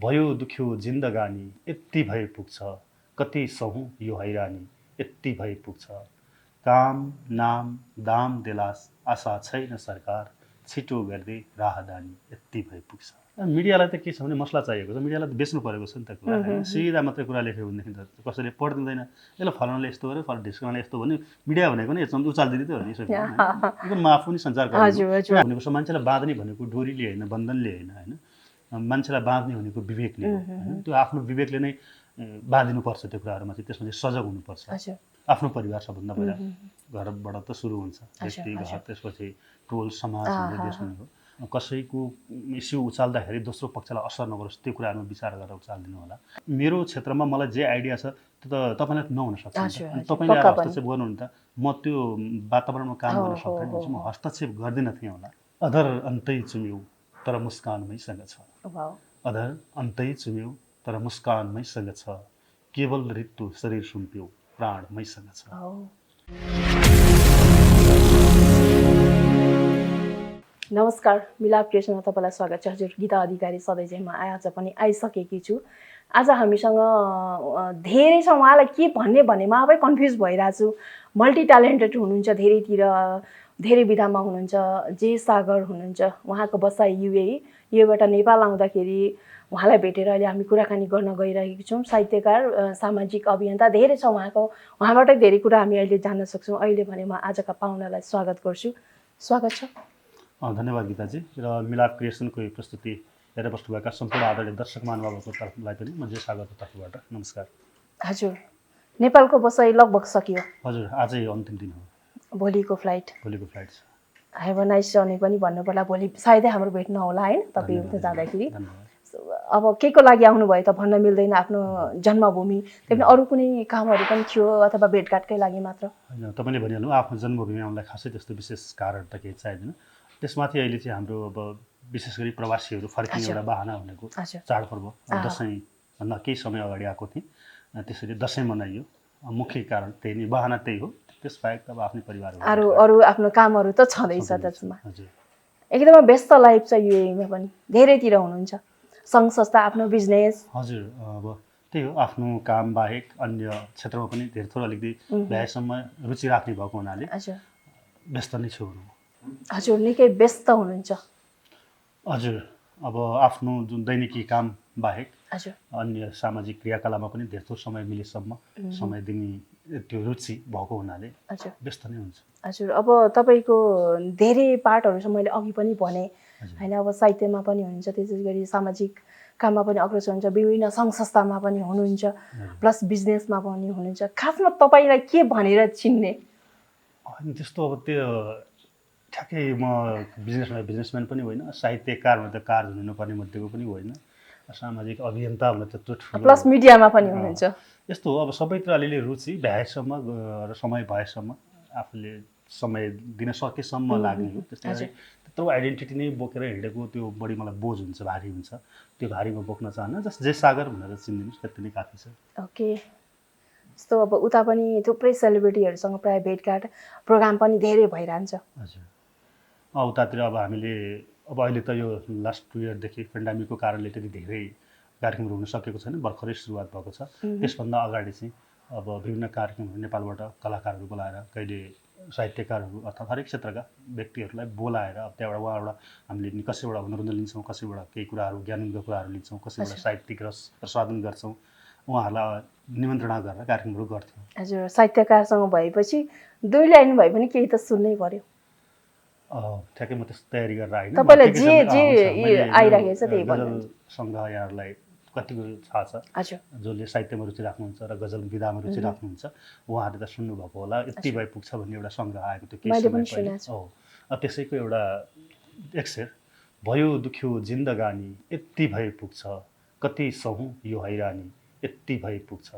भयो दुख्यो जिन्दगानी यति भए पुग्छ कति सहूँ यो हैरानी यति भए पुग्छ काम नाम दाम देलास आशा छैन सरकार छिटो गर्दै राहदानी यति भए पुग्छ मिडियालाई त के छ भने मसला चाहिएको छ मिडियालाई त बेच्नु परेको छ नि त कुरा हैन सिधा मात्रै कुरा लेख्यो भनेदेखि त कसैले पढ्दिँदैन यसले फलानाले यस्तो गर्यो फलाना ढिस्कानाले यस्तो भन्यो मिडिया भनेको नि यसमा उचाल्दिने त हो नि यसो हैन म आफू नि सञ्चारकर्मी भनेको छ मान्छेलाई बाँध्ने भनेको डोरीले हैन बन्धनले हैन मान्छेलाई बाँध्ने भनेको विवेकले हो हैन त्यो आफ्नो विवेकले नै बाँधिनुपर्छ त्यो कुराहरुमा चाहिँ त्यसमा चाहिँ सजग हुनुपर्छ आफ्नो परिवार सबभन्दा पहिला घरबाट त सुरु हुन्छ व्यक्ति घर त्यसपछि टोल समाज भन्ने देश हुने हो कसैको इस्यु उचाल्दाखेरि दोस्रो पक्षलाई असर नगरोस् त्यो कुराहरुमा विचार गरेर उचाल्दिनु होला मेरो क्षेत्रमा मलाई जे आइडिया छ त्यो त तपाईलाई नहुन सक्छ अनि तपाईले हस्तक्षेप गर्नुहुन्छ म त्यो वातावरणमा काम गर्न सक्दैन भने म हस्तक्षेप गर्दिन थिएँ होला अधर अन्तै चुम्यौ तर मुस्कानमैसँग छ अधर अन्तै चुम्यौ तर मुस्कानमैसँग छ केवल ऋतु शरीर सुम्प्यो प्राण मैसँग छ नमस्कार मिलाप क्रिएसनमा तपाईलाई स्वागत छ हजुर गीता अधिकारी सधैँ म आज पनि आइसकेकी छु आज हामीसँग धेरै छ उहाँलाई के भन्ने भन्ने म आफै कन्फ्युज भइरहेको छु मल्टी ट्यालेन्टेड हुनुहुन्छ धेरै विधामा हुनुहुन्छ जे सागर हुनुहुन्छ उहाँको बसाइ युएबाट नेपाल आउँदाखेरि उहाँलाई भेटेर अहिले हामी कुराकानी गर्न गइरहेको छौँ साहित्यकार सामाजिक अभियन्ता धेरै छ उहाँबाटै धेरै कुरा हामी अहिले जान्न सक्छौँ अहिले भने म आजका पाहुनालाई स्वागत गर्छु स्वागत छ धन्यवाद गीताजी र मिलाप क्रिएसनको प्रस्तुति हेरेर बस्नुभएका सम्पूर्ण आदरणीय दर्शक महानुभावको तर्फबाट पनि म जे सागरको तर्फबाट नमस्कार हजुर नेपालको बसाइ लगभग सकियो हजुर आजै अन्तिम दिन हो भोलिको फ्लाइट छ हेभ अ नाइस जर्नी पनि भन्नु पर्ला भोलि सायदै हाम्रो भेट नहोला हैन तपाईँ उता जाँदाखेरि अब केको लागि आउनुभयो त भन्न मिल्दैन आफ्नो जन्मभूमि त्यही पनि अरू कुनै कामहरू पनि थियो अथवा भेटघाटकै लागि मात्र हैन तपाईले भनिहाल्नु आफ्नो जन्मभूमि आउनलाई खासै त्यस्तो विशेष कारण त केही चाहिदैन त्यसमाथि अहिले चाहिँ हाम्रो अब विशेष गरी प्रवासीहरू फर्किने एउटा बहाना भनेको चाडपर्व दशैँ भन्दा केही समय अगाडि आएको थिएँ त्यसरी दशैँ मनाइयो मुख्य कारण त्यही नै बहाना त्यही हो त्यसबाहेक त अब आफ्नै परिवार अरू आफ्नो कामहरू त छँदैछ त्यसमा एकदमै व्यस्त लाइफ छ युएमा पनि धेरैतिर हुनुहुन्छ सङ्घ संस्था आफ्नो बिजनेस हजुर अब त्यही हो आफ्नो काम बाहेक अन्य क्षेत्रमा पनि धेरै थोर अलिकति भ्याएसम्म रुचि राख्ने भएको हुनाले व्यस्त नै छु हजुर निकै व्यस्त हुनुहुन्छ हजुर अब आफ्नो जुन दैनिकी काम बाहेक अन्य सामाजिक क्रियाकलापमा पनि धेरै थोर समय मिलेसम्म समय दिने त्यो रुचि भएको हुनाले व्यस्त नै हुन्छ हजुर अब तपाईँको धेरै पार्टहरू मैले अघि पनि भने हैन अब साहित्यमा पनि हुनुहुन्छ त्यसै गरी सामाजिक काममा पनि अग्रसर हुन्छ विभिन्न सङ्घ संस्थामा पनि हुनुहुन्छ प्लस बिजनेसमा पनि हुनुहुन्छ खासमा तपाईँलाई के भनेर चिन्ने अनि त्यस्तो अब त्यो ठ्याक्कै म बिजनेसम्यान पनि होइन साहित्यकार भने त कार हुनुपर्ने मध्येको पनि होइन सामाजिक अभियन्ता भने त ठुलो प्लस मिडियामा पनि हुनुहुन्छ यस्तो हो अब सबैतिर अलिअलि रुचि भ्याएसम्म र समय भएसम्म आफूले समय दिन सकेसम्म लाग्ने हो त्यसले त्यत्रो आइडेन्टिटी नै बोकेर हिँडेको त्यो बढी मलाई बोझ हुन्छ भारी हुन्छ त्यो भारीमा बोक्न चाहन्न जस्ट जे सागर भनेर चिनिदिनुहोस् त्यति नै काफी छ ओके जस्तो अब उता पनि थुप्रै सेलिब्रिटीहरूसँग प्राय भेटघाट प्रोग्राम पनि धेरै भइरहन्छ हजुर उतातिर अब हामीले अब अहिले त यो लास्ट 2 इयरदेखि पेन्डेमिकको कारणले त्यति धेरै कार्यक्रमहरू हुन सकेको छैन भर्खरै सुरुवात भएको छ त्यसभन्दा अगाडि चाहिँ अब विभिन्न कार्यक्रमहरू नेपालबाट कलाकारहरू बोलाएर कहिले साहित्यकारहरू अर्थात् हरेक क्षेत्रका व्यक्तिहरूलाई बोलाएर अब त्यहाँबाट उहाँबाट हामीले कसैबाट मनोरञ्जन लिन्छौँ कसैबाट केही कुराहरू ज्ञानका कुराहरू लिन्छौँ कसैबाट साहित्यिक रस प्रसादन गर्छौँ उहाँहरूलाई निमन्त्रणा गरेर कार्यक्रमहरू गर्थ्यौँ हजुर साहित्यकारसँग भएपछि दुई लाइन भए पनि केही त सुन्नै पर्यो ठ्याक्कै म त्यस्तो तयारी गरेर आइन तपाईलाई जे आइराखेको छ त्यही भन्नु सङ्घ यहाँहरूलाई कतिको थाहा छ जसले साहित्यमा रुचि राख्नुहुन्छ र गजल विधामा रुचि राख्नुहुन्छ उहाँहरूले त सुन्नुभएको होला यति भए पुग्छ भन्ने एउटा सङ्घ आएको थियो केही समय पहिले त्यसैको एउटा एक्सेर भयो दुख्यो जिन्दगानी यति भए पुग्छ कति सहूँ यो हैरानी यति भए पुग्छ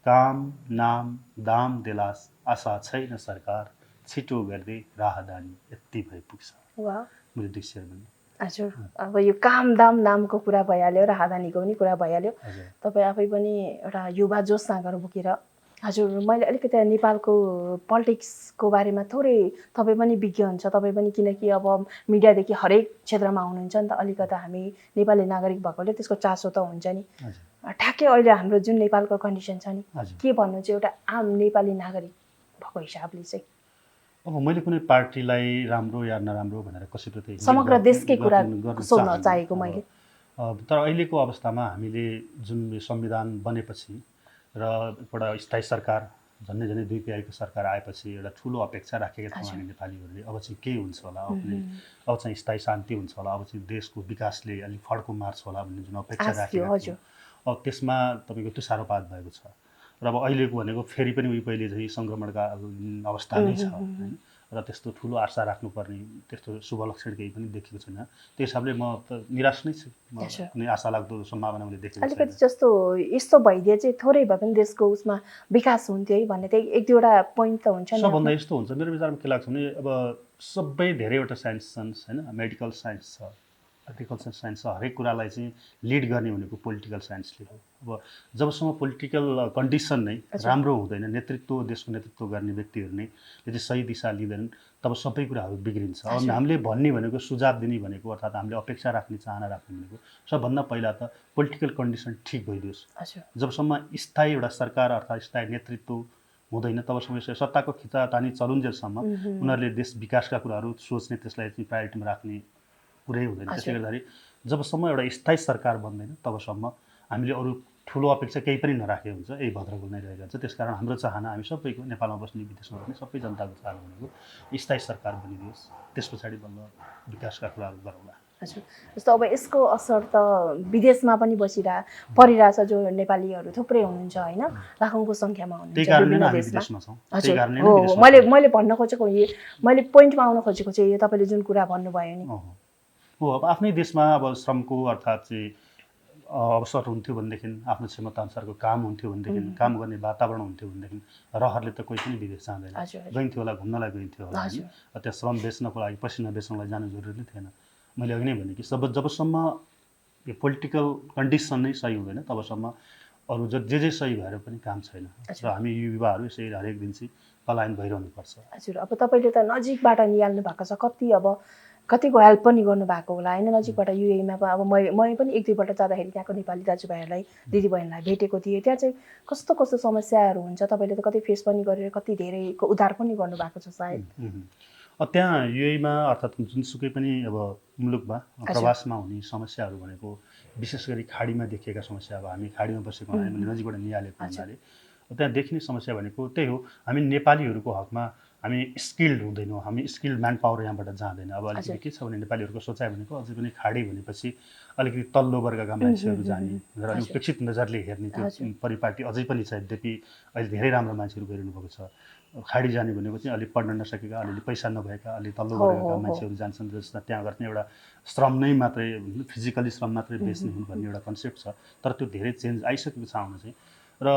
काम नाम दाम देलास आशा छैन सरकार छिटो गर्दै राहदानी यति भए पुग्छ मेरो दृश्य पनि हजुर अब यो काम दाम नामको कुरा भइहाल्यो राहदानीको पनि कुरा भइहाल्यो तपाईँ आफै पनि एउटा युवा जोस सागर बोकेर हजुर मैले अलिकति नेपालको पोलिटिक्सको बारेमा थोरै तपाईँ पनि विज्ञ हुन्छ तपाईँ पनि किनकि अब मिडियादेखि हरेक क्षेत्रमा हुनुहुन्छ नि त अलिकति हामी नेपाली नागरिक भएकोले त्यसको चासो त हुन्छ नि ठ्याक्कै अहिले हाम्रो जुन नेपालको कन्डिसन छ नि के भन्नु चाहिँ एउटा आम नेपाली नागरिक भएको हिसाबले चाहिँ अब मैले कुनै पार्टीलाई राम्रो या नराम्रो भनेर कसैप्रति समग्र देशकै कुरा सोध्न चाहेको मैले तर अहिलेको अवस्थामा हामीले जुन संविधान बनेपछि र एउटा स्थायी सरकार झन्डै 2 तिहाईको सरकार आएपछि एउटा ठुलो अपेक्षा राखेका छौँ हामी नेपालीहरूले अब चाहिँ के हुन्छ होला अब चाहिँ स्थायी शान्ति हुन्छ होला अब चाहिँ देशको विकासले अलिक फड्को मार्छ होला भन्ने जुन अपेक्षा राखेका छौँ अब त्यसमा तपाईँको तुषारोपात भएको छ र अब अहिलेको भनेको फेरि पनि उही पहिले चाहिँ सङ्क्रमणका अवस्था नै छ हैन र त्यस्तो ठुलो आशा राख्नुपर्ने त्यस्तो शुभ लक्षण केही पनि देखेको छैन त्यो हिसाबले म त निराश नै छु कुनै आशा लाग्दो सम्भावना मैले देखेको छैन अलिकति जस्तो यस्तो भइदिए चाहिँ थोरै भए पनि देशको उसमा विकास हुन्थ्यो है भन्ने चाहिँ एक दुईवटा पोइन्ट त हुन्छ नि सबभन्दा यस्तो हुन्छ मेरो विचारमा के लाग्छ भने अब सबै धेरैवटा साइन्स छन् हैन मेडिकल साइन्स छ एग्रिकल्चर साइन्स छ हरेक कुरालाई चाहिँ लिड गर्ने भनेको पोलिटिकल साइन्सले हो अब जबसम्म पोलिटिकल कन्डिसन नै राम्रो हुँदैन नेतृत्व देशको नेतृत्व गर्ने व्यक्तिहरू नै यदि सही दिशा लिँदैनन् तब सबै कुराहरू बिग्रिन्छ अब हामीले भन्ने भनेको सुझाव दिने भनेको अर्थात् हामीले अपेक्षा राख्ने चाहना राख्ने भनेको सबभन्दा पहिला त पोलिटिकल कन्डिसन ठिक भइदियोस् जबसम्म स्थायी एउटा सरकार अर्थात् स्थायी नेतृत्व हुँदैन तबसम्म सत्ताको खिचातानी चलुन्जेलसम्म उनीहरूले देश विकासका कुराहरू सोच्ने त्यसलाई चाहिँ प्रायोरिटीमा राख्ने पुरै हुँदैन त्यसले गर्दाखेरि जबसम्म एउटा स्थायी सरकार बन्दैन तबसम्म हामीले अरू ठुलो अपेक्षा केही पनि नराखेको हुन्छ यही भद्रगोल नै रहेको हुन्छ त्यसकारण हाम्रो चाहना हामी सबैको नेपालमा बस्ने विदेशमा बस्ने सबै जनताको चाहना भनेको स्थायी सरकार बनिदियोस् त्यस पछाडि बल्ल विकासका कुराहरू गरौँला हजुर जस्तो अब यसको असर त विदेशमा पनि परिरहेछ जो नेपालीहरू थुप्रै हुनुहुन्छ होइन लाखौँको सङ्ख्यामा हुनुहुन्छ मैले भन्न खोजेको मैले पोइन्टमा आउन खोजेको चाहिँ यो तपाईँले जुन कुरा भन्नुभयो नि हो अब आफ्नै देशमा अब श्रमको अर्थात् चाहिँ अवसर हुन्थ्यो भनेदेखि आफ्नो क्षमताअनुसारको काम हुन्थ्यो भनेदेखि काम गर्ने वातावरण हुन्थ्यो भनेदेखि रहरले त कोही पनि विदेश जाँदैन गइन्थ्यो होला घुम्नलाई गइन्थ्यो होला त्यहाँ श्रम बेच्नको लागि पसिना बेच्नलाई जानु जरुरी थिएन मैले अघि नै भने कि जबसम्म यो पोलिटिकल कन्डिसन नै सही हुँदैन तबसम्म अरू जे सही भएर पनि काम छैन र हामी युवाहरू यसरी हरेक दिन चाहिँ पलायन भइरहनुपर्छ हजुर अब तपाईँले त नजिकबाट निहाल्नु भएको छ कतिको हेल्प पनि गर्नुभएको होला होइन नजिकबाट युएमा अब मैले पनि एक दुईपल्ट जाँदाखेरि त्यहाँको नेपाली दाजुभाइहरूलाई दिदीबहिनीलाई भेटेको थिएँ त्यहाँ चाहिँ कस्तो कस्तो समस्याहरू हुन्छ तपाईँले त कति फेस पनि गरेर कति धेरैको उद्धार पनि गर्नुभएको छ सायद त्यहाँ युएमा अर्थात् जुनसुकै पनि अब मुलुकमा प्रवासमा हुने समस्याहरू भनेको विशेष गरी खाडीमा देखिएका समस्या अब हामी खाडीमा बसेको हामीले नजिकबाट निहालेको हुनाले त्यहाँ देखिने समस्या भनेको त्यही हो हामी नेपालीहरूको हकमा हामी स्किल्ड हुँदैनौँ हामी स्किल्ड म्यान पावर यहाँबाट जाँदैन अब अलिकति के छ भने नेपालीहरूको सोचाइ भनेको अझै पनि खाडी भनेपछि अलिकति तल्लो वर्गका मान्छेहरू जाने र अलिक उपेक्षित नजरले हेर्ने त्यो परिपाटी अझै पनि छ यद्यपि अहिले धेरै राम्रो मान्छेहरू गइरहनु भएको छ खाडी जाने भनेको चाहिँ अलिक पढ्न नसकेका अलिअलि पैसा नभएका अलि तल्लो वर्गका मान्छेहरू जान्छन् जसमा त्यहाँ गर्ने एउटा श्रम नै मात्रै फिजिकली श्रम मात्रै बेच्ने हुनु भन्ने एउटा कन्सेप्ट छ तर त्यो धेरै चेन्ज आइसकेको छ आउन चाहिँ र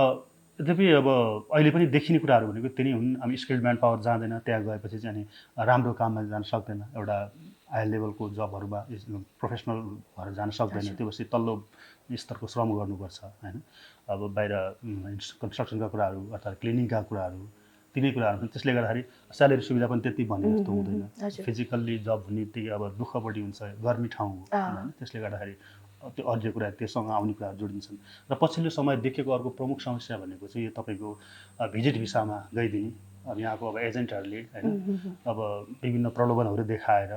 यद्यपि अब अहिले पनि देखिने कुराहरू भनेको त्यही हुन् हामी स्किल्ड म्यान पावर जाँदैन त्यहाँ गएपछि चाहिँ अनि राम्रो काममा जान सक्दैन एउटा हाई लेभलको जबहरूमा प्रोफेसनल भएर जान सक्दैन त्यो पछि तल्लो स्तरको श्रम गर्नुपर्छ होइन अब बाहिर कन्स्ट्रक्सनका कुराहरू अर्थात् क्लिनिङका कुराहरू तिनै कुराहरू त्यसले गर्दाखेरि स्यालेरी सुविधा पनि त्यति भन्ने जस्तो हुँदैन फिजिकल्ली जब हुने त्यही अब दुःख बढी हुन्छ गर्मी ठाउँ हो होइन त्यसले गर्दाखेरि त्यो अन्य कुरा त्योसँग आउने कुराहरू जोडिन्छन् र पछिल्लो समय देखेको अर्को प्रमुख समस्या भनेको चाहिँ यो तपाईँको भिजिट भिसामा गइदिने अब यहाँको अब एजेन्टहरूले होइन अब विभिन्न प्रलोभनहरू देखाएर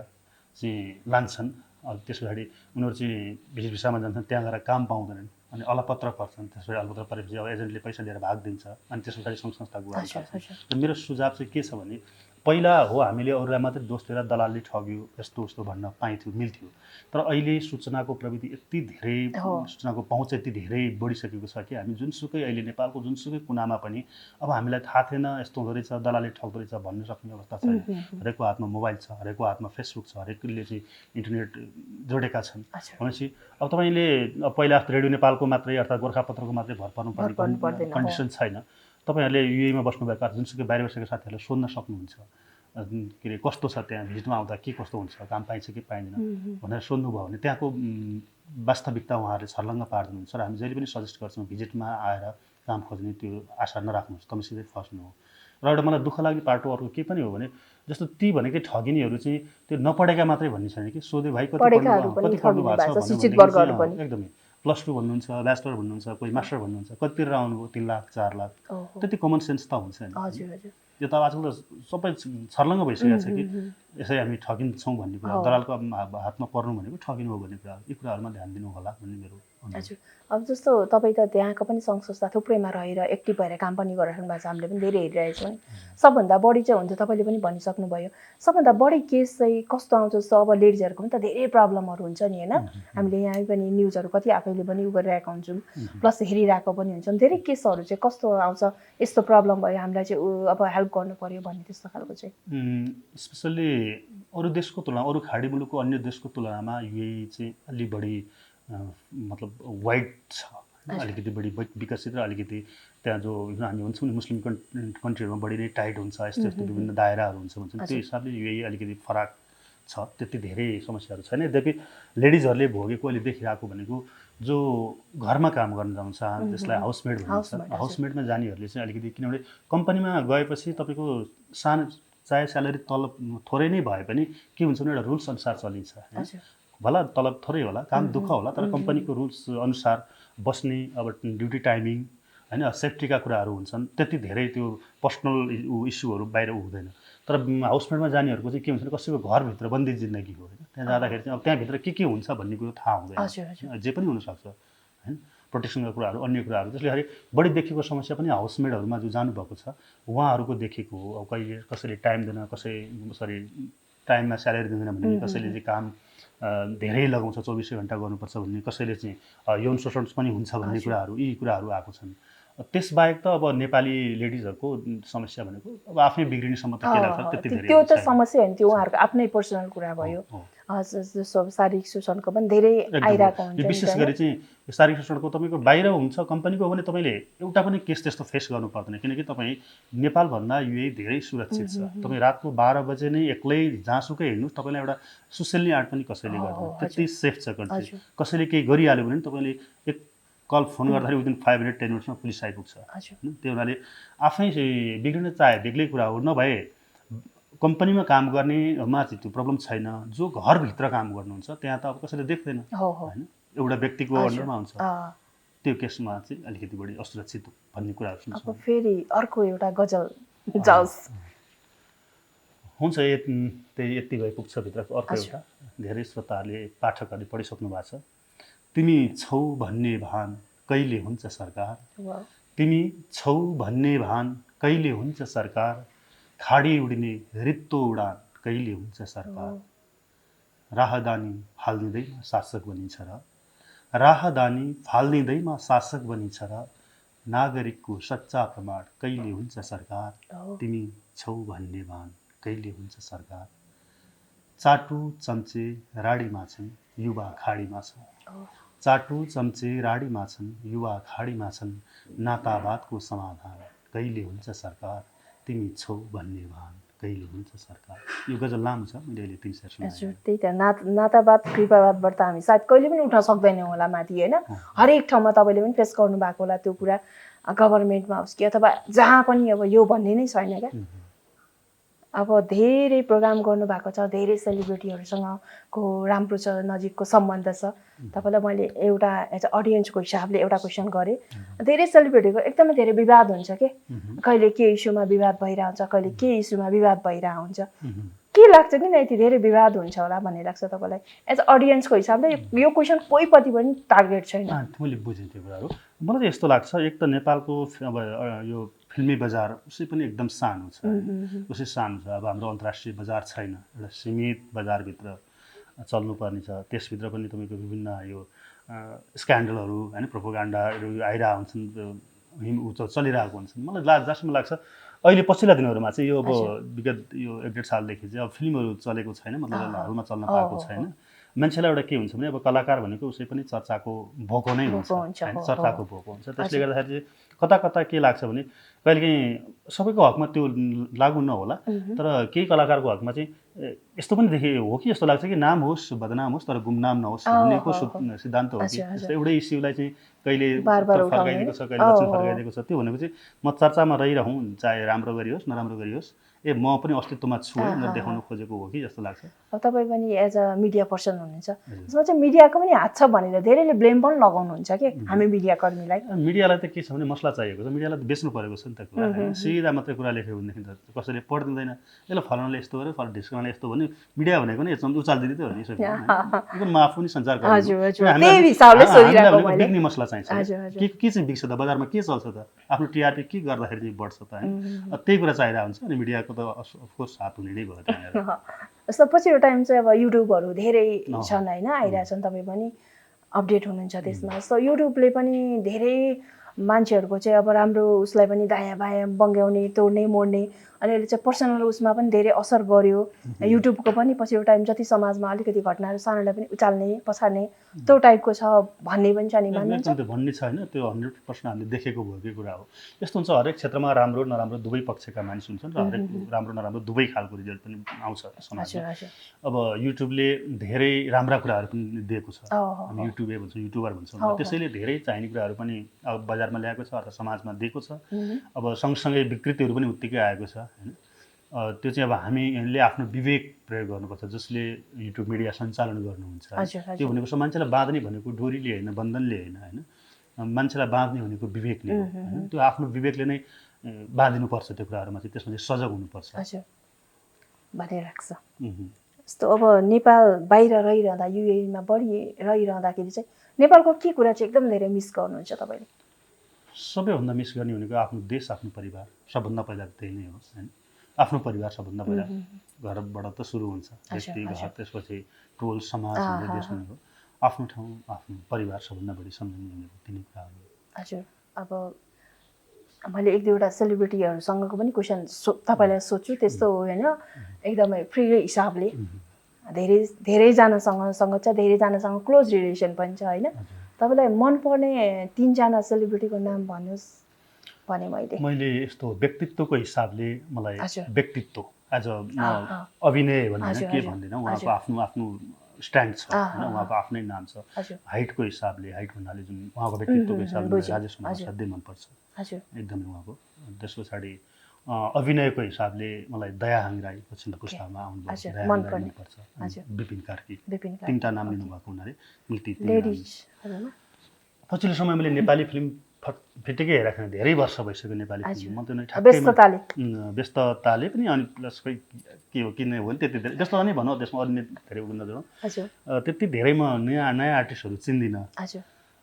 चाहिँ लान्छन् त्यस पछाडि उनीहरू चाहिँ भिजिट भिसामा जान्छन् त्यहाँ गएर काम पाउँदैनन् अनि अलपत्र पर्छन् त्यसपछि अलपत्र परेपछि अब एजेन्टले पैसा दिएर भाग दिन्छ अनि त्यस पछाडि सङ्घ संस्था गुहार्छ र मेरो सुझाव चाहिँ के छ भने पहिला हो हामीले अरूलाई मात्रै दोष दिएर दलालले ठग्यो यस्तो उस्तो भन्न पाइन्थ्यो मिल्थ्यो तर अहिले सूचनाको प्रविधि यति धेरै सूचनाको पहुँच यति धेरै बढिसकेको छ कि हामी जुनसुकै अहिले नेपालको जुनसुकै कुनामा पनि अब हामीलाई थाहा थिएन यस्तो हुँदो रहेछ दलालले ठग्दो रहेछ भन्न सक्ने अवस्था छैन हरेकको हातमा मोबाइल छ हरेकको हातमा फेसबुक छ हरेकले चाहिँ इन्टरनेट जोडेका छन् भनेपछि अब तपाईँले पहिला रेडियो नेपालको मात्रै अर्थात् गोर्खापत्रको मात्रै भर पर्नुपर्ने कन्डिसन छैन तपाईँहरूले युएमा बस्नुभएका जुनसुकै बाहिर बसेका साथीहरूलाई सोध्न सक्नुहुन्छ के अरे कस्तो छ त्यहाँ भिजिटमा आउँदा के कस्तो हुन्छ, काम पाइन्छ कि पाइँदैन भनेर सोध्नुभयो भने त्यहाँको वास्तविकता उहाँहरूले छर्लङ्ग पारिदिनुहुन्छ। र हामी जहिले पनि सजेस्ट गर्छौँ भिजिटमा आएर काम खोज्ने त्यो आशा नराख्नुहोस्, तपाईँ सिधै फस्नु हो। र एउटा मलाई दुःख लाग्ने पाटो अर्को के पनि हो भने जस्तो ती भनेकै ठगिनीहरू चाहिँ त्यो नपढेका मात्रै भन्ने छैन कि, सोधे भाइ कति पढ्नु भएको छ एकदमै +2 भन्नुहुन्छ, ब्याचलर भन्नुहुन्छ, कोही मास्टर भन्नुहुन्छ, कतितिर आउनुभयो 3 लाख 4 लाख, त्यति कमन सेन्स त हुन्छ नि। यो त आजकल त सबै छर्लङ्ग भइसकेको छ कि यसै हामी ठगिन्छौँ भन्ने कुरा, दलालको हातमा पर्नु भनेको ठगिनु हो भन्ने कुरा, यी कुराहरूमा ध्यान दिनु होला भन्ने मेरो। हजुर, अब जस्तो तपाईँ त त्यहाँको पनि सङ्घ संस्था थुप्रैमा रहेर एक्टिभ भएर काम पनि गरिरहनु भएको छ, हामीले पनि धेरै हेरिरहेछौँ है। सबभन्दा बढी चाहिँ हुन्छ, तपाईँले पनि भनिसक्नुभयो, सबभन्दा बढी केस चाहिँ कस्तो आउँछ जस्तो अब लेडिजहरूको पनि त धेरै प्रब्लमहरू हुन्छ नि होइन। हामीले यहाँ पनि न्युजहरू कति आफैले पनि उ गरिरहेको हुन्छौँ, प्लस हेरिरहेको पनि हुन्छौँ। धेरै केसहरू चाहिँ कस्तो आउँछ, यस्तो प्रब्लम भयो हामीलाई चाहिँ अब हेल्प गर्नु पर्यो भन्ने त्यस्तो खालको चाहिँ? स्पेसल्ली अरू देशको तुलना, अरू खाडी मुलुकको अन्य देशको तुलनामा यही चाहिँ अलि बढी मतलब वाइड छ, अलिकति बढी विकसित र अलिकति त्यहाँ जो हामी भन्छौँ नि मुस्लिम कन्ट्रीहरूमा बढी नै टाइट हुन्छ, यस्तो यस्तो विभिन्न दायराहरू हुन्छ भन्छौँ, त्यो हिसाबले यही अलिकति फरक छ, त्यति धेरै समस्याहरू छैन। यद्यपि लेडिजहरूले भोगेको अहिले देखिरहेको भनेको जो घरमा काम गर्न जान्छ त्यसलाई हाउसमेड भनिन्छ, हाउसमेडमा जानेहरूले चाहिँ अलिकति, किनभने कम्पनीमा गएपछि तपाईँको सानो चाहे स्यालेरी तलब थोरै नै भए पनि के हुन्छ भने एउटा रुल्स अनुसार चलिन्छ, भला तलब थोरै होला, काम दुःख होला, तर कम्पनीको रुल्स अनुसार बस्ने, अब ड्युटी टाइमिङ होइन, सेफ्टीका कुराहरू हुन्छन्, त्यति धेरै त्यो पर्सनल इस्युहरू बाहिर हुँदैन। तर हाउसमेडमा जानेहरूको चाहिँ के हुन्छ भने कसैको घरभित्र बन्दी जिन्दगी हो होइन, त्यहाँ जाँदाखेरि चाहिँ अब त्यहाँभित्र के हुन्छ भन्ने कुरो थाहा हुँदैन, जे पनि हुनसक्छ होइन, प्रोटेक्सनका कुराहरू अन्य कुराहरू। त्यसले गर्दा बढी देखेको समस्या पनि हाउसमेडहरूमा जो जानुभएको छ उहाँहरूको देखेको हो। अब कहिले कसैले टाइम दिँदैन, कसरी टाइममा स्यालेरी दिँदैन भन्ने, कसैले चाहिँ काम धेरै लगाउँछ 24 घन्टा गर्नुपर्छ भन्ने, कसैले चाहिँ यौन शोषण पनि हुन्छ भन्ने कुराहरू, यी कुराहरू आएको छन्। त्यसबाहेक त अब नेपाली लेडिजहरूको समस्या भनेको अब आफै बिग्रिनेसम्म त के लाग्छ त्यति धेरै त्यो त समस्या होइन, त्यो उहाँहरूको आफ्नै पर्सनल कुरा भयो। जस्तो शारीरिक शोषणको पनि धेरै आइरहेको हुन्छ। विशेष गरी चाहिँ शारीरिक शोषणको तपाईँको बाहिर हुन्छ, कम्पनीको हो भने तपाईँले एउटा पनि केस त्यस्तो फेस गर्नु पर्दैन, किनकि तपाईँ नेपालभन्दा युए धेरै सुरक्षित छ। तपाईँ रातको 12 बजे नै एक्लै जहाँसुकै हिँड्नुहोस्, तपाईँलाई एउटा सुसेल्ने आँट पनि कसैले गर्दैन, त्यति सेफ छ कन्ट्री। कसैले केही गरिहाल्यो भने तपाईँले एक कल फोन गर्दाखेरि विदिन 5 मिनट 10 मिनट्समा पुलिस आइपुग्छ। त्यो हुनाले आफै बिग्रिन चाहे बेग्लै कुरा हो, नभए कम्पनीमा काम गर्नेमा चाहिँ त्यो प्रब्लम छैन। जो घरभित्र काम गर्नुहुन्छ त्यहाँ त अब कसैले देख्दैन होइन, एउटा व्यक्तिको अन्डरमा हुन्छ, त्यो केसमा चाहिँ अलिकति बढी असुरक्षित भन्ने कुराहरू सुन्छौँ। अब फेरि अर्को एउटा गजल जाओस् हुन्छ, त्यही यति भए पुग्छ भित्रको अर्को एउटा धेरै श्रोताहरूले पाठकहरूले पढिसक्नु भएको छ। तिमी छौ भन्ने भान कहिले हुन्छ सरकार, तिमी छौ भन्ने भान कहिले हुन्छ सरकार, खाडी उडिने रित्तो उडान कहिले हुन्छ सरकार, राहदानी फाल्दिँदैमा शासक बनिन्छ र, राहदानी फाल्दिँदैमा शासक बनिन्छ र, नागरिकको सच्चा प्रमाण कहिले हुन्छ सरकार, तिमी छौ भन्ने भान कहिले हुन्छ सरकार, चाटु चम्चे राडीमा छन् युवा खाडीमा छन्, चाटु चम्चे राडीमा छन् युवा खाडीमा छन्, नातावादको समाधान कहिले हुन्छ सरकार, तिमी छौ भन्ने भान कहिले हुन्छ सरकार। यो गजल लामो छ, मैले अहिले 3 शेर सुनाएँ। त्यही त, नातावाद कृपावादबाट त हामी सायद कहिले पनि उठ्न सक्दैनौँ होला माथि होइन। हरेक ठाउँमा तपाईँले पनि फेस गर्नु भएको होला त्यो कुरा, गभर्मेन्टमा होस् कि अथवा जहाँ पनि अब यो भन्ने नै छैन क्या। अब धेरै प्रोग्राम गर्नुभएको छ, धेरै सेलिब्रिटीहरूसँगको राम्रो छ, नजिकको सम्बन्ध छ। तपाईँलाई मैले एउटा एज अ अडियन्सको हिसाबले एउटा क्वेसन गरेँ, धेरै सेलिब्रिटीको एकदमै धेरै विवाद हुन्छ कि, कहिले के इस्युमा विवाद भइरहन्छ, कहिले के इस्युमा विवाद भइरहेको हुन्छ। के लाग्छ किन यति धेरै विवाद हुन्छ होला भन्ने लाग्छ तपाईँलाई एज अ अडियन्सको हिसाबले? यो क्वेसन कोहीपट्टि पनि टार्गेट छैन। मैले बुझेँ त्यो कुराहरू। मलाई चाहिँ यस्तो लाग्छ, एक त नेपालको अब यो फिल्मी बजार उसै पनि एकदम सानो छ, उसै सानो छ। अब हाम्रो अन्तर्राष्ट्रिय बजार छैन, एउटा सीमित बजारभित्र चल्नुपर्ने छ। त्यसभित्र पनि तपाईँको विभिन्न यो स्क्यान्डलहरू होइन, प्रोपोगान्डाहरू आइरहेको हुन्छन्, चलिरहेको हुन्छन्। मलाई जहाँसम्म लाग्छ अहिले पछिल्ला दिनहरूमा चाहिँ यो अब विगत यो 1.5 सालदेखि चाहिँ अब फिल्महरू चलेको छैन, मतलब हलमा चल्न पाएको छैन। मान्छेलाई एउटा के हुन्छ भने अब कलाकार भनेको उसै पनि चर्चाको भोको नै हुन्छ हैन, चर्चाको भोको हुन्छ। त्यसले गर्दाखेरि चाहिँ कता कता के लाग्छ भने कहिलेकाहीँ सबैको हकमा त्यो लागु नहोला, तर केही कलाकारको हकमा चाहिँ यस्तो पनि देखे हो कि जस्तो लाग्छ कि नाम होस् बदनाम होस् तर गुमनाम नहोस् भन्नेको सिद्धान्त हो कि जस्तो एउटै इस्युलाई चाहिँ कहिले उत्तर फर्काइदिएको छ, कहिले दक्षिण फर्काइदिएको छ। त्यो भनेको चाहिँ म चर्चामा रहिरहँ, चाहे राम्रो गरियोस् नराम्रो गरियोस्, म पनि अस्तित्वमा छु भनेर देखाउन खोजेको हो कि जस्तो लाग्छ। अब तपाईँ पनि एज अ मिडिया पर्सन हुनुहुन्छ, त्यसमा चाहिँ मिडियाको पनि हात छ भनेर धेरैले ब्लेम पनि लगाउनुहुन्छ कि हामी मिडियाकर्मीलाई। मिडियालाई त के छ भने मसला चाहिएको छ, मिडियालाई त बेच्नु परेको छ नि त कुरा, सिधा मात्रै कुरा लेख्यो भनेदेखि त कसैले पढिदिँदैन। यसलाई फलानाले यस्तो गर्यो, ढिस्कानाले यस्तो भन्यो, मिडिया भनेको नि यसमा उचालिदिँदै त हो नि सबै। म आफू पनि सञ्चारकर्मी, बिग्ने मसला चाहिन्छ। के चाहिँ बिग्छ त, बजारमा के चल्छ त, आफ्नो टिआरपी के गर्दाखेरि चाहिँ बढ्छ त हैन, त्यही कुरा चाहिरहेको हुन्छ। अनि मिडियाको त अफकोर्स हात हुने नै भयो त्यहाँनिर। जस्तो पछिल्लो टाइम चाहिँ अब युट्युबहरू धेरै छन् होइन, आइरहेछन्, तपाईँ पनि अपडेट हुनुहुन्छ त्यसमा। जस्तो युट्युबले पनि धेरै मान्छेहरूको चाहिँ अब राम्रो उसलाई पनि दायाँ बायाँ बङ्ग्याउने, तोड्ने मोड्ने, अनि अहिले चाहिँ पर्सनल उसमा पनि धेरै असर गर्यो। युट्युबको पनि पछिल्लो टाइम जति समाजमा अलिकति घटनाहरू सानोलाई पनि उचाल्ने पछाड्ने त्यो टाइपको छ भन्ने पनि छ नि, मान्नुहुन्छ? त्यो भन्ने छ होइन, त्यो 100% हामीले देखेको भएकै कुरा हो। यस्तो हुन्छ हरेक क्षेत्रमा राम्रो नराम्रो दुवै पक्षका मानिस हुन्छन् र हरेक राम्रो नराम्रो दुवै खालको रिजल्ट पनि आउँछ समाजमा। अब युट्युबले धेरै राम्रा कुराहरू पनि दिएको छ, हामी युट्युबे भन्छौँ, युट्युबर भन्छौँ, त्यसैले धेरै चाहिने कुराहरू पनि अब बजारमा ल्याएको छ अथवा समाजमा दिएको छ। अब सँगसँगै विकृतिहरू पनि उत्तिकै आएको छ हैन। त्यो चाहिँ अब हामीले आफ्नो विवेक प्रयोग गर्नुपर्छ, जसले युट्युब मिडिया सञ्चालन गर्नुहुन्छ। त्यो भनेको छ मान्छेलाई बाँध्ने भनेको डोरीले होइन, बन्धनले होइन हैन, मान्छेलाई बाँध्ने भनेको विवेकले हो हैन। त्यो आफ्नो विवेकले नै बाँधिनुपर्छ त्यो कुराहरूमा चाहिँ, त्यसमा चाहिँ सजग हुनुपर्छ भन्ने लाग्छ। जस्तो अब नेपाल बाहिर रहिरहँदा, युएईमा बढी रहिरहँदाखेरि चाहिँ नेपालको के कुरा चाहिँ एकदम धेरै मिस गर्नुहुन्छ तपाईँले? सबैभन्दा मिस गर्ने भनेको आफ्नो देश, आफ्नो परिवार। सबभन्दा पहिला त्यही नै हो हैन, आफ्नो परिवार सबभन्दा पहिला। घरबाट त सुरु हुन्छ, व्यक्ति घर, त्यसपछि टोल समाज भन्ने देश भनेको आफ्नो ठाउँ, आफ्नो परिवार सबभन्दा बढी सम्झिने भनेको तिनै कुराहरू। हजुर, अब मैले एक दुईवटा सेलिब्रिटीहरूसँगको पनि क्वेसन तपाईँलाई सोध्छु, त्यस्तो होइन, एकदमै फ्री हिसाबले धेरैजनासँग चाहिँ धेरैजनासँग क्लोज रिलेसन पनि छ होइन। तपाईँलाई मनपर्ने 3 जना सेलिब्रिटीको नाम भन्नुहोस् भने मैले यस्तो व्यक्तित्वको हिसाबले मलाई व्यक्तित्व एज अ अभिनय भन्दैन के भन्दैन, उहाँको आफ्नो आफ्नो स्ट्यान्ड छ हैन, उहाँको आफ्नै नाम छ। हाइटको हिसाबले, हाइट भन्नाले जुन उहाँको व्यक्तित्वको हिसाबले राजेश कुमार असाध्यै मनपर्छ एकदमै उहाँको। त्यस पछाडि अभिनयको हिसाबले मलाई दयाहाङ राई पछिल्लो पुस्तामा आउनुभयो, मनपर्छ। विपिन कार्की, 3टा नाम लिनुभएको हुनाले पछिल्लो समय मैले नेपाली फिल्म फिटिकै हेरेको थिएँ, धेरै वर्ष भइसक्यो नेपाली फिल्म। म त्यो व्यस्तताले पनि, अनि प्लस खै के हो किन हो नि त्यति धेरै व्यस्तता नै भनौँ, त्यसमा अन्य धेरै उयो नजाउँ, त्यति धेरै म नयाँ आर्टिस्टहरू चिन्दिनँ।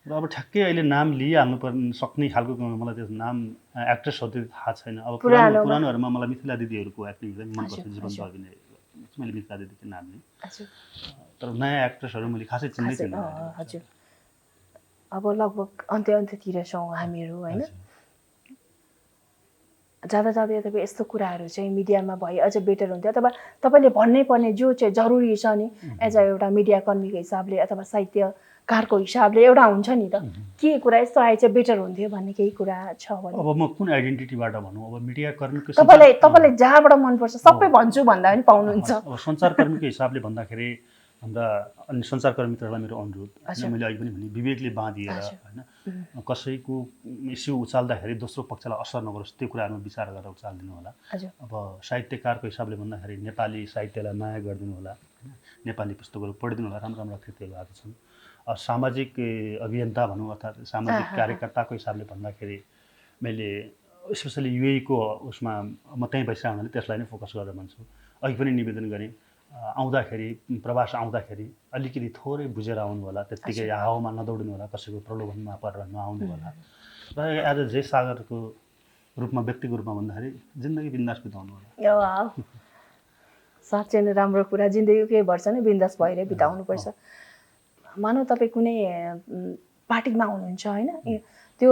र अब ठ्याक्कै अहिले नाम लिइहाल्नु पर्ने सक्ने खालको मलाई त्यो नाम एक्ट्रेसहरू त्यति थाहा छैन। अब पुरानोहरूमा मलाई मिथिला दिदीहरूको एक्टिङ एकदम मनपर्छ, जीवन्त अभिनय, मैले मिथिला दिदीको नाम लिएँ। तर नयाँ एक्ट्रेसहरू मैले खासै चिन्दै थिएन। अब लगभग अन्त्यतिर छौँ हामीहरू होइन, जाँदा जाँदै तपाईँ यस्तो कुराहरू चाहिँ मिडियामा भए अझ बेटर हुन्थ्यो, अथवा तपाईँले भन्नै पर्ने जो चाहिँ जरुरी छ नि एज अ एउटा मिडियाकर्मीको हिसाबले अथवा साहित्यकारको हिसाबले एउटा हुन्छ नि त, के कुरा यस्तो आए चाहिँ बेटर हुन्थ्यो भन्ने केही कुरा छ भने? अब म कुन आइडेन्टिटीबाट भनौँ, अब मिडियाकर्मीको तपाईँलाई जहाँबाट मनपर्छ सबै भन्छु भन्दा पनि पाउनुहुन्छ। अब सञ्चारकर्मीको हिसाबले भन्दाखेरि भन्दा अनि सञ्चारकर्मीहरूलाई मेरो अनुरोध, मैले अहिले पनि भने विवेकले बाँधिएर होइन, कसैको इस्यु उचाल्दाखेरि दोस्रो पक्षलाई असर नगरोस् त्यो कुराहरूमा विचार गरेर उचालिदिनु होला। अब साहित्यकारको हिसाबले भन्दाखेरि नेपाली साहित्यलाई माया गरिदिनु होला, नेपाली पुस्तकहरू पढिदिनु होला, राम्रो राम्रो कृतिहरू आएको छन्। सामाजिक अभियन्ता भनौँ अर्थात् सामाजिक कार्यकर्ताको हिसाबले भन्दाखेरि मैले स्पेसली युएईको उसमा म त्यहीँ बसिरहेको हुनाले त्यसलाई नै फोकस गरेर भन्छु। अघि पनि निवेदन गरेँ, आउँदाखेरि प्रवास आउँदाखेरि अलिकति थोरै बुझेर आउनु होला, त्यत्तिकै हावामा नदौडिनु होला, कसैको प्रलोभनमा परेर नआउनु होला। र एज अ जय सागरको रूपमा, व्यक्तिको रूपमा भन्दाखेरि जिन्दगी बिन्दास बिताउनु होला। साँच्चै नै राम्रो कुरा, जिन्दगी केही वर्ष नै बिन्दास भएर बिताउनुपर्छ। मानौ तपाईँ कुनै पार्टीमा हुनुहुन्छ होइन, त्यो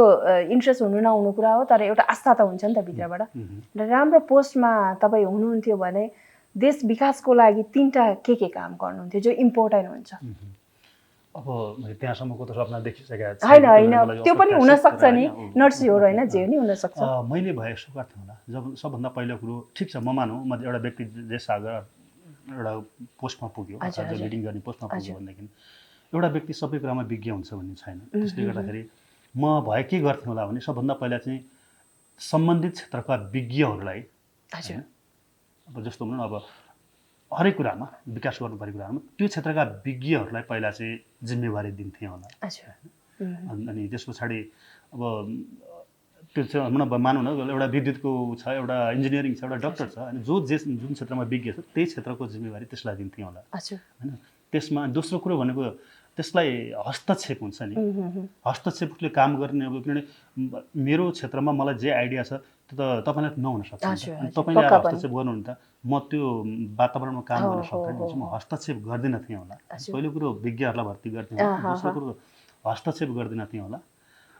इन्ट्रेस्ट हुनु नहुनु कुरा हो, तर एउटा आस्था त हुन्छ नि त भित्रबाट। र राम्रो पोस्टमा तपाईँ हुनुहुन्थ्यो भने देश विकासको लागि 3टा के काम गर्नुहुन्थ्यो जो इम्पोर्टेन्ट हुन्छ? अब मैले त्यहाँसम्मको त सपना देखिसकेको छु। होइन त्यो पनि हुनसक्छ नि, नट स्योर होइन, जे नि हुनसक्छ। मैले भए यसो गर्थेँ होला। जब सबभन्दा पहिलो कुरो ठिक छ, म मानौँ म एउटा व्यक्ति देशसागर एउटा पोस्टमा पुग्यो, लिडिङ गर्ने पोस्टमा पुग्यो भनेदेखि एउटा व्यक्ति सबै कुरामा विज्ञ हुन्छ भन्ने छैन। त्यसले गर्दाखेरि म भए के गर्थेँ होला भने सबभन्दा पहिला चाहिँ सम्बन्धित क्षेत्रका विज्ञहरूलाई, अब जस्तो भनौँ अब हरेक कुरामा विकास गर्नुपर्ने कुरामा त्यो क्षेत्रका विज्ञहरूलाई पहिला चाहिँ जिम्मेवारी दिन्थेँ होला। अनि त्यस पछाडि अब त्यो चाहिँ मानौँ न एउटा विद्युतको छ, एउटा इन्जिनियरिङ छ, एउटा डक्टर छ, अनि जुन क्षेत्रमा विज्ञ छ त्यही क्षेत्रको जिम्मेवारी त्यसलाई दिन्थेँ होला होइन। त्यसमा दोस्रो कुरो भनेको त्यसलाई हस्तक्षेप हुन्छ नि, हस्तक्षेपले काम गर्ने। अब किनभने मेरो क्षेत्रमा मलाई जे आइडिया छ त्यो त तपाईँलाई नहुन सक्छ, अनि तपाईँले हस्तक्षेप गर्नुहुन्छ, म त्यो वातावरणमा काम गर्न सक्दैन, म हस्तक्षेप गर्दिनँ थिएँ होला। पहिलो कुरो विज्ञहरूलाई भर्ती गर्थेँ होला, दोस्रो कुरो हस्तक्षेप गर्दिनँ थिएँ होला।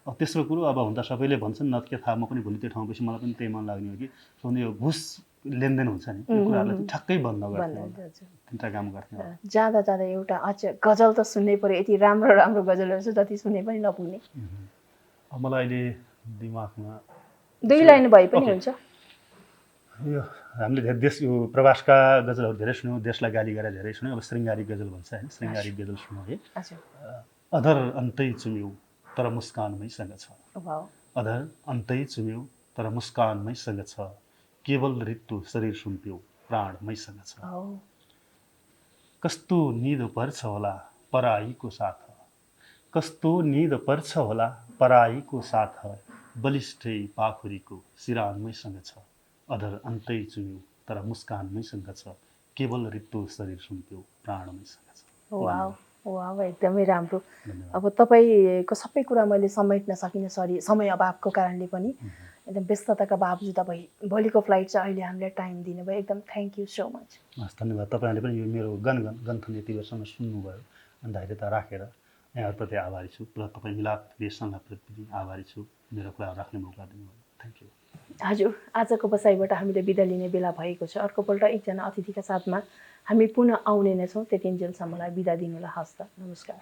तेस्रो कुरो अब हुन त सबैले भन्छन्, न के थाहा, म पनि भोलि त्यो ठाउँ गएपछि मलाई पनि त्यही मन लाग्ने हो कि यो घुस लेनदेन हुन्छ नि, यो कुराहरूलाई ठ्याक्कै बन्द गर्थेँ होला। 3टा काम गर्थेँ होला। जाँदा जाँदा एउटा गजल त सुन्नै पर्यो, यति राम्रो राम्रो गजलहरू छ जति सुन्नै पनि नपुग्ने। अब मलाई अहिले दिमागमा 2 लाइन भए पनि हुन्छ। यो हामीले देश यो प्रवासका गजलहरू धेरै सुन्यौँ, देशलाई गाली गरेर धेरै सुन्यौँ। अब श्रृङ्गारी गजल भन्छ होइन, श्रृङ्गारी गजल सुन्यौँ है। अधर अन्तै चुम्यौ तर मुस्कानमैसँग छ, अधर अन्तै चुम्यौ तर मुस्कानमैसँग छ, केवल ऋतु शरीर सुम्प्यौ प्राण मैसँग छ। कस्तो निद पर्छ होला पराईको साथ, कस्तो निद पर्छ होला पराईको साथ, बलिष्ठै पाखुरीको सिरानमैसँग छ, अधर अन्तै चुम्यौ तर मुस्कानमैसँग छ, केवल ऋतु शरीर सुम्प्यौ प्राणमैसँग छ। वाह वाह, एकदमै राम्रो। अब तपाईँको सबै कुरा मैले समेट्न सकिनँ, सरी समय अभावको कारणले पनि, एकदम व्यस्तताका बावजुद अब भोलिको फ्लाइट छ, अहिले हामीलाई टाइम दिनुभयो, एकदम थ्याङ्क यू सो मच। हस्, धन्यवाद। तपाईँहरूले पनि यो मेरो गन्थन यति बेरसम्म सुन्नुभयो अनि धैर्यता राखेर यहाँहरूप्रति आभारी छु, र तपाईँ मिलाप प्रेसप्रति आभारी छु, मेरो कुरा राख्ने मौका दिनुभयो। Thank you. हजुर, आजको बसाइबाट हामीले बिदा लिने बेला भएको छ। अर्कोपल्ट एकजना अतिथिका साथमा हामी पुनः आउने नै छौँ। त्यतिन्जेलसम्मलाई बिदा दिनुलाई हस्त, नमस्कार।